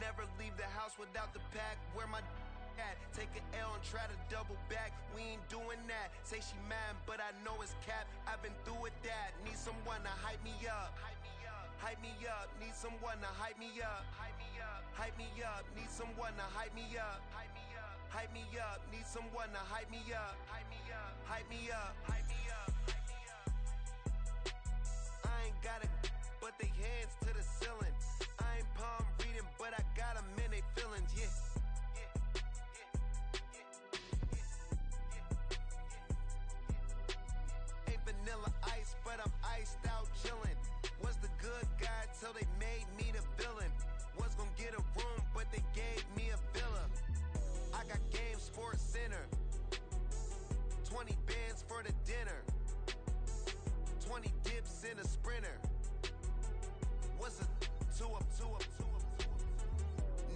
Never leave the house without the pack. Where my at? Take an L and try to double back. We ain't doing that. Say she mine, but I know it's cap. I've been through with that. Need someone to hype me up. Hype me up. Need someone to hype me up. Hype me up. Need someone to hype me up. Hype me up. Need someone to hype me up. Hype me up. Hype me up. Hype me up. I ain't got it, but they hands to the ceiling. I ain't palm reading, but I got them in they feelings, yeah. Ain't vanilla ice, but I'm iced out chillin'. Was the good guy till they made me the villain. Was gonna get a room, but they gave me a villa. I got Game Sports Center. 20 bands for the dinner. 20 dips in a sprinter. What's a two up?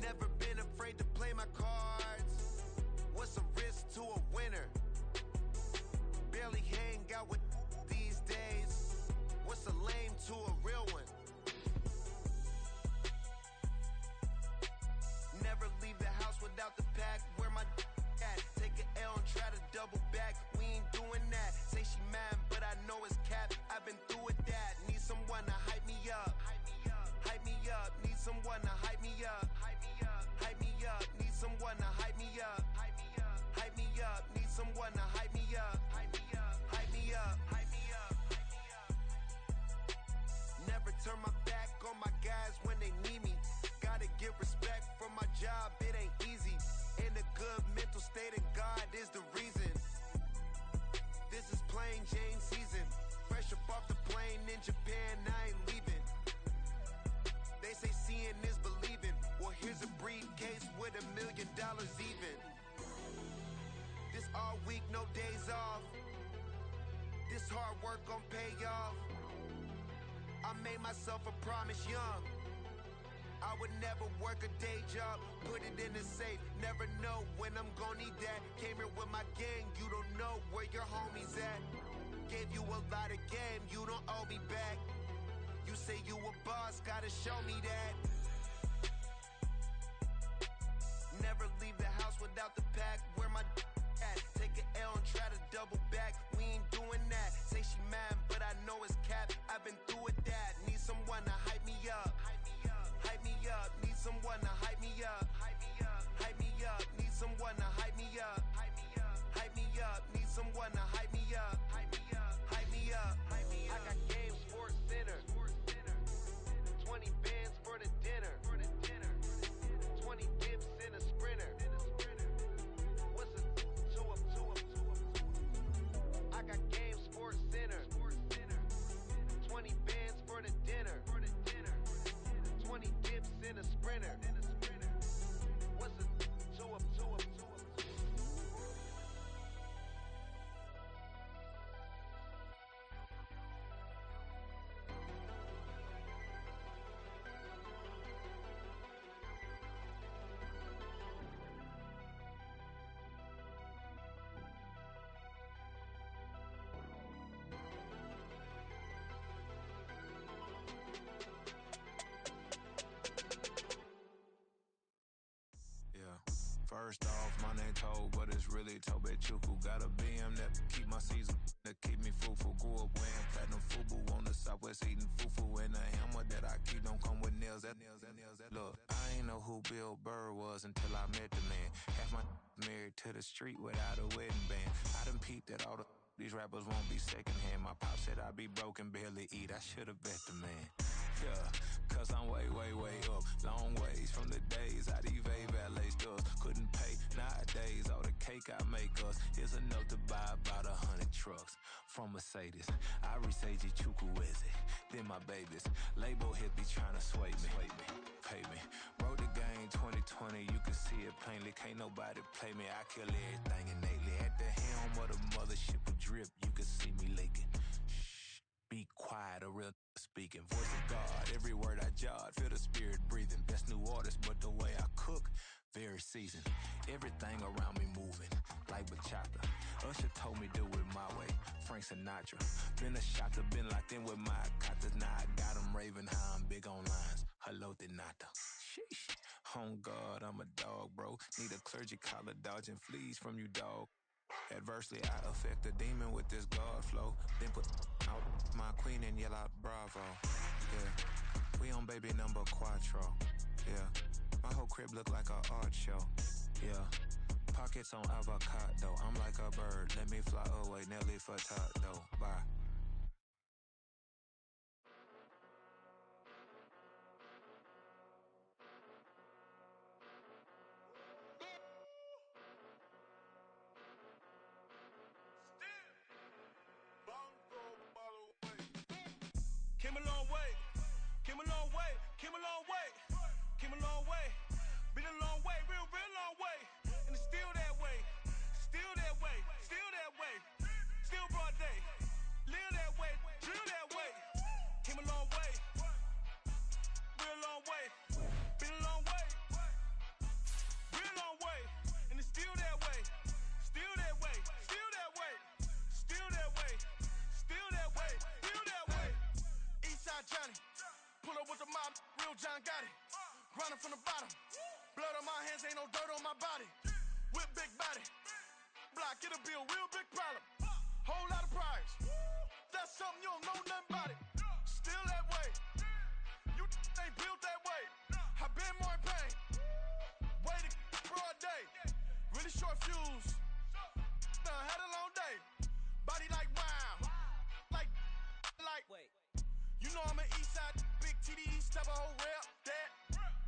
Never been afraid to play my cards. What's a risk to a winner? Barely hang out with these days. What's a lame to a real one? Never leave the house without the pack. Where my at? Take an L and try to double back. We ain't doing that. Say she mine, but I know it's cap. I've been through with that. Need someone to hype me up. Hype me up. Need someone to hype me up. Hype me up. Need someone to hype me up. Hype me up. Need someone to hype me up. Hype me up. Hype me up. Never turn my back on my guys when they need me. Gotta get respect for my job, it ain't easy. In a good mental state, and God is the reason. This is plain Jane season. Fresh up off the plane in Japan, I ain't leaving. They say seeing is believing. Well, here's a briefcase with $1 million even. This all week, no days off. This hard work gon' pay off. I made myself a promise young. I would never work a day job, put it in the safe. Never know when I'm gon' need that. Came here with my gang, you don't know where your homies at. Gave you a lot of game, you don't owe me back. You say you a boss, gotta show me that. Never leave the house without the pack. Where my at? Take an L and try to double back. We ain't doing that. Say she mine, but I know it's cap. I've been through with that. Need someone to hype me up. Hype me up. Need someone to hype me up. Hype me up. Need someone to hype me up. Hype me up. Need someone to hype me up. Hype me up. I got Game Sports Center. 20 bands for the dinner. 20 dips in a sprinter. What's a two up? I got Game Sports Center. 20 bands for the dinner. 20 dips in a sprinter. What's a two up? Yeah. First off, my name Toad, but it's really Tobe Chuku. Got a BM that keep my season, that keep me fruitful. Grew up wearing platinum FUBU on the Southwest eating fufu. And the hammer that I keep don't come with nails. Look, I ain't know who Bill Burr was until I met the man. Half my married to the street without a wedding band. I done peeped at all these rappers won't be secondhand. My pop said I'd be broke and barely eat. I should've bet the man. Yeah, cause I'm way up. Long ways from the days I evade valet stores. Couldn't pay nowadays. All the cake I make us is enough to buy about 100 trucks from Mercedes. I resage Chukwueze, then my babies. Label hit be trying to sway me. Pay me. Wrote the game 2020, you can see it plainly. Can't nobody play me. I kill everything innately. At the helm of the mothership with drip, you can see me leaking. Shh, be quiet, a real speaking. Voice of God, every word I jot. Feel the spirit breathing. Best new artist, but the way I cook, very seasoned. Everything around me moving, like bachata. Usher told me do it my way. Frank Sinatra. Been a shotter, been locked in with my katas. Now I got them raving how I'm big on lines. Hello, Denata. Sheesh. On God, I'm a dog, bro. Need a clergy collar dodging fleas from you, dog. Adversely, I affect the demon with this God flow. Then put out my queen and yell out bravo. Yeah, we on baby number quattro. Yeah, my whole crib look like a art show. Yeah, pockets on avocado. I'm like a bird, let me fly away, Nelly Furtado. Bye. Came a long way, came a long way, came a long way, came a long way. Been a long way, real long way. And it's still that way, still that way, still that way. Still broad day, live that way, drill that way. Came a long way, real long way. Been a long way, real long way. And it's still that way, still that way, still that way, still that way, still that way, still that way. Eastside Johnny, pull up with the mob, real John Gotti. Grinding from the bottom, blood on my hands, ain't no dirt on my body. Whip big body, block, it'll be a real big problem. Whole lot of prize, that's something you don't know nothing about it. Still that way, you ain't built that way. I been more in pain, way to broad day. Really short fuse, had a long day. Body like wow, like. Wait. You know I'm an Eastside, big TDE, step a whole rep, that.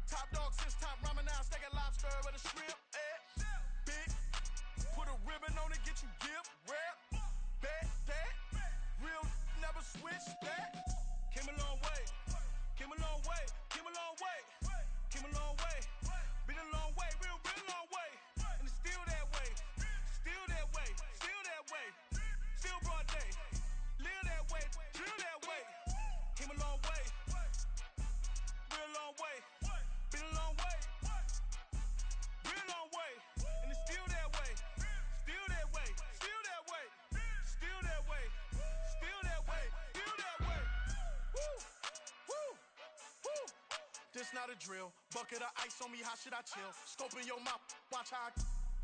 Top dog since top ramen now, steak and lobster with a shrimp, Big, put a ribbon on it, get you gift, rep, bet, that. Real never switch, that. Came a long way, came a long way, came a long way, came a long way. Been a long way, real long way. And it's still that way, still that way, still that way. Still broad day, live that way, drill that way. Came a long way, real long way. Been a long way, real long way. And it's still that way, still that way, still that way, still that way, still that way, still that way. Woo, woo, woo. This not a drill, bucket of ice on me, how should I chill? Scope in your mouth, watch how I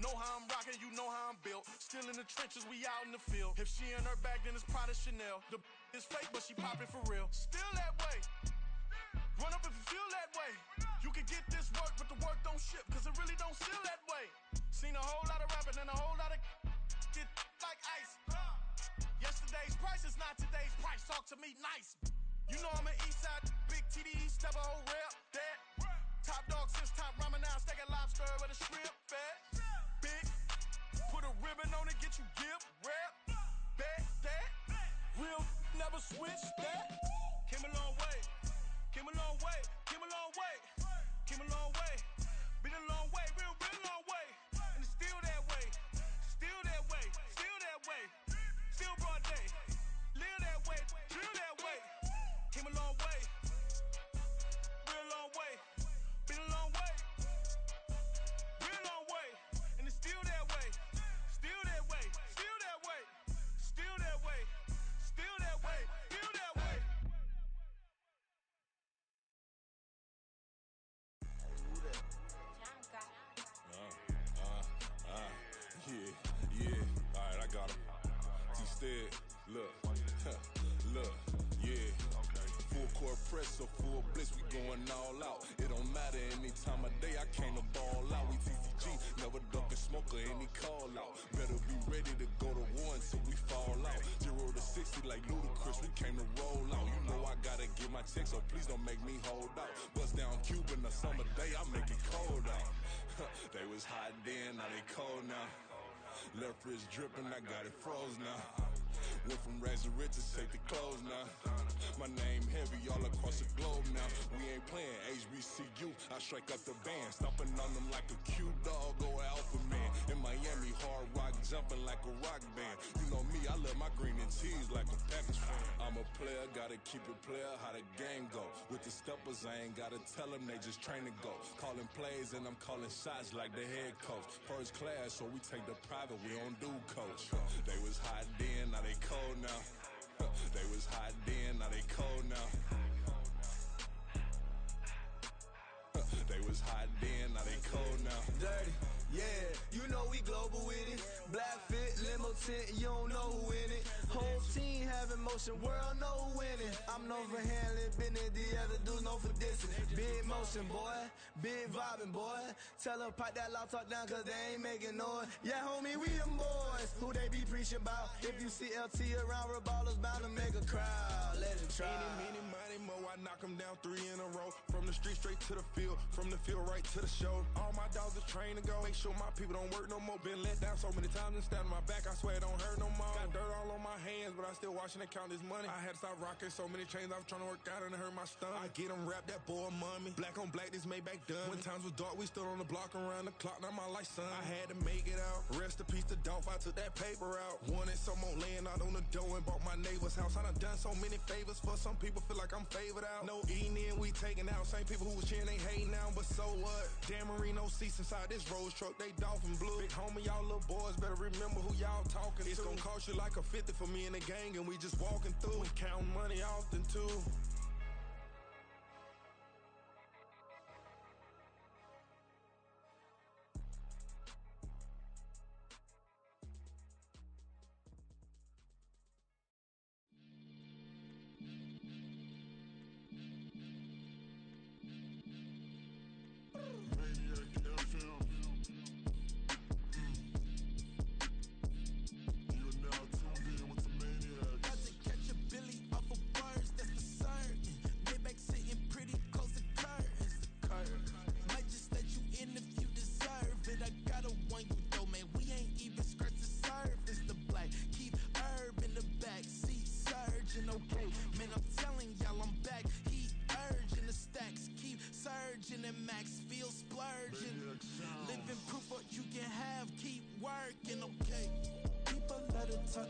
know how I'm rocking, you know how I'm built. Still in the trenches, we out in the field. If she in her bag, then it's Prada Chanel. The is fake, but she poppin' for real. Still that way. Run up if you feel that way. You can get this work, but the work don't ship, cause it really don't feel that way. Seen a whole lot of rapping and a whole lot of get like ice. Yesterday's price is not today's price. Talk to me nice. You know I'm an Eastside, big TDE, step a whole rep, that. Top dog since top ramen now, steak and lobster with a shrimp, fat. Big, put a ribbon on it, get you gift, rep, bet, that. Real never switch, that. Came a long way, came a long way, came a long way, came a long way. Been a long way, real long way. And it's still that way, still that way, still that way. Still broad day, live that way, drill that way. Came a long way, real long way. Been a long way, real long way. And it's still that way, still that way, still that way, still that way, still that way, still that way. Yeah. Alright, I got him. Instead, look, look, yeah. Full court press or full blitz, we going all out. It don't matter any time of day, I came to ball out. We TCG, never duck a smoker, any call out. Better be ready to go to war until we fall out. 0 to 60 like Ludacris, we came to roll out. You know I gotta get my check, so please don't make me hold out. Bust down Cuban a summer day, I make it cold out. They was hot then, now they cold now. Left wrist dripping, I got it froze now. Went from rags to riches, take the clothes now. My name heavy all across the globe now. We ain't playing HBCU, I strike up the band. Stomping on them like a cute dog or alpha man. In Miami, hard rock jumping like a rock band. You know me, I love my green and cheese like a Packers fan. I'm a player, gotta keep it player, how the game go. With the steppers, I ain't gotta tell them, they just train to go. Calling plays and I'm calling shots like the head coach. First class, so we take the private, we don't do coach. They was hot then, now they cold now. They was hot then, now they cold now. They innocent, you don't know who in it. Whole team having motion, world know who winning. I'm known for handling business, the other dudes known for dissing. Big motion, boy, big vibing, boy. Tell them pipe that loud talk down, cause they ain't making noise. Yeah, homie, we them boys, who they be preaching about. If you see LT around, Reballer's bound to make a crowd. Let it try. Eeny, mighty, mo, I knock them down 3 in a row. From the street straight to the field, from the field right to the show. All my dogs are trained to go. Make sure my people don't work no more. Been let down so many times and stand on my back, I swear it don't hurt no more. Got dirt all on my hands, but I still watching and count this money. I had to stop rocking so many chains, I was trying to work out and it hurt my stomach. I get them wrapped, that boy mommy. Black on black, this Maybach done. When times was dark, we stood on the block around the clock, now my life son. I had to make it out. Rest in peace to Dolph, I took that paper out. Wanted some more laying out on the dough and bought my neighbor's house. I done so many favors for some people, feel like I'm favored out. No eating in, we taking out. Same people who was cheering, they hating now, but so what? Dan Marino seats inside this Rolls truck, they dolphin blue. Big homie, y'all little boys better remember who y'all talking to. It's gonna cost you like a 50 for me and the gang, and we just walking through. We counting money often too.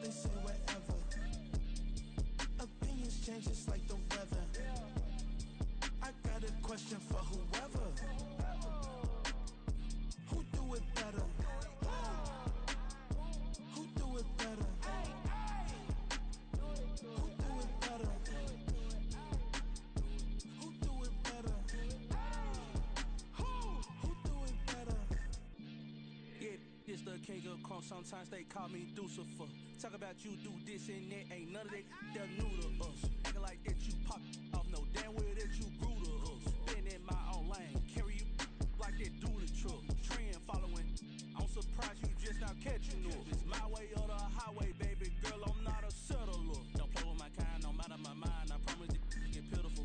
They say whatever. Opinions change just like the weather. I got a question for whoever. Who do it better? Who do it better? Who do it better? Who do it better? Who do it better? Yeah, this the king of crunk. Sometimes they call me Lucifer. Talk about you do this and that, ain't none of that they're new to us. Acting like that you pop off, no damn well that you grew to us. Been in my own lane, carry you like that do the truck. Trend following, I'm surprised you just now catching up. It's my way or the highway, baby girl, I'm not a settler. Don't play with my kind, no matter my mind, I promise it get pitiful.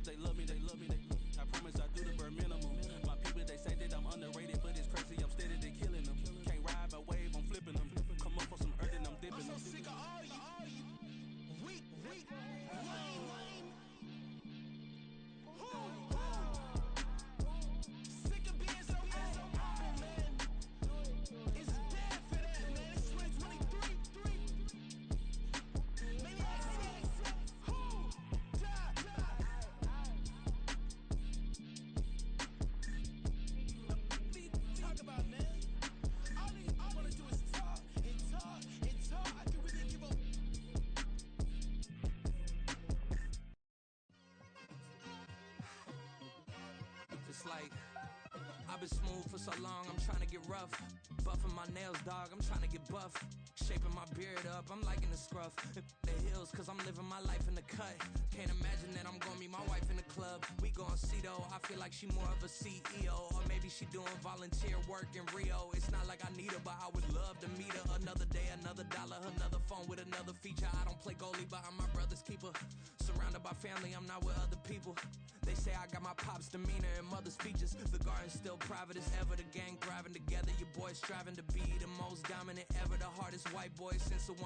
They love me, I promise I do the bare minimum. My people, they say that I'm underrated, but it's crazy, I'm steady, they killing them. Can't ride my wave, I'm flipping them. Come up for some earth and I'm dipping them. I'm so sick of all you weak, lame. Sick of being so humble, man. It's dead for that, man. It's 2023. Maniacs. Who? Die. Talk about, man. All I wanna do is talk and talk and talk. I can really give a. It's like I've been smooth for so long, I'm trying to get rough. Buffing my nails, dog, I'm trying to get buff. Shaping my beard up, I'm liking the scruff. The hills, cause I'm living my life in the cut. Can't imagine that I'm gonna meet my wife in the club. We gon' see though, I feel like she more of a CEO. Or maybe she doing volunteer work in Rio. It's not like I need her, but I would love to meet her. Another day, another dollar, another phone with another feature. I don't play goalie, but I'm my brother's keeper. Surrounded by family, I'm not with other people. They say I got my pop's demeanor and mother's features. The garden's still private as ever. The gang thriving together. Your boys striving to be the most dominant ever. The hardest white boy since the one.